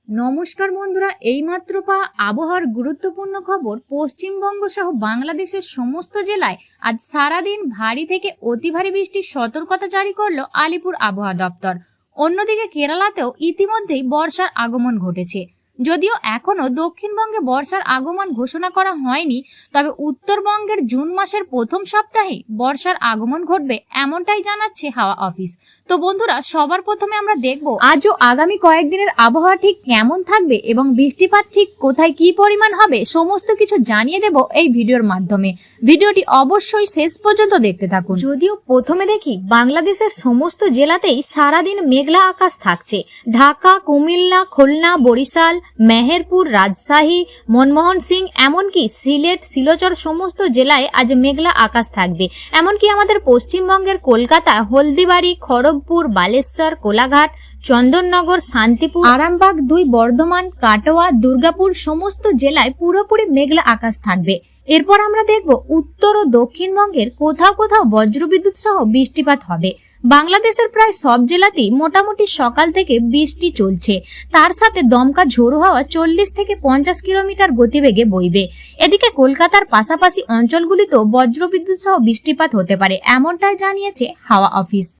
নমস্কার বন্ধুরা, এইমাত্র পাওয়া আবহাওয়ার গুরুত্বপূর্ণ খবর। পশ্চিমবঙ্গ সহ বাংলাদেশের সমস্ত জেলায় আজ সারাদিন ভারী থেকে অতি ভারী বৃষ্টির সতর্কতা জারি করলো আলিপুর আবহাওয়া দপ্তর। অন্যদিকে কেরালাতেও ইতিমধ্যেই বর্ষার আগমন ঘটেছে। যদিও এখনো দক্ষিণবঙ্গে বর্ষার আগমন ঘোষণা করা হয়নি, তবে উত্তরবঙ্গের জুন মাসের প্রথম সপ্তাহে বর্ষার আগমন ঘটবে এমনটাই জানাচ্ছে হাওয়া অফিস। তো বন্ধুরা, সবার প্রথমে আমরা দেখব আজও আগামী কয়েকদিনের আবহাওয়া ঠিক কেমন থাকবে এবং বৃষ্টিপাত ঠিক কোথায় কি পরিমাণ হবে, সমস্ত কিছু জানিয়ে দেব এই ভিডিওর মাধ্যমে। ভিডিওটি অবশ্যই শেষ পর্যন্ত দেখতে থাকুন। যদিও প্রথমে দেখি বাংলাদেশের সমস্ত জেলাতেই সারাদিন মেঘলা আকাশ থাকছে। ঢাকা, কুমিল্লা, খুলনা, বরিশাল, মেহেরপুর, রাজশাহী, মনমোহন সিং, এমনকি সিলেট, শিলচর সমস্ত জেলায় আজ মেঘলা আকাশ থাকবে। এমনকি আমাদের পশ্চিমবঙ্গের কলকাতা, হলদিবাড়ি, খড়গপুর, বালেশ্বর, কোলাঘাট, চন্দননগর, শান্তিপুর, আরামবাগ 2, বর্ধমান, কাটোয়া, দুর্গাপুর সমস্ত জেলায় পুরোপুরি মেঘলা আকাশ থাকবে। এরপর আমরা দেখব উত্তর ও দক্ষিণবঙ্গের কোথাও কোথাও বজ্রবিদ্যুৎ সহ বৃষ্টিপাত হবে। বাংলাদেশের প্রায় সব জেলাতেই মোটামুটি সকাল থেকে বৃষ্টি চলছে। তার সাথে দমকা ঝোড়ো হাওয়া 40 থেকে 50 কিলোমিটার গতিবেগে বইবে। এদিকে কলকাতার পাশাপাশি অঞ্চলগুলিতেও বজ্রবিদ্যুৎ সহ বৃষ্টিপাত হতে পারে, এমনটাই জানিয়েছে হাওয়া অফিস।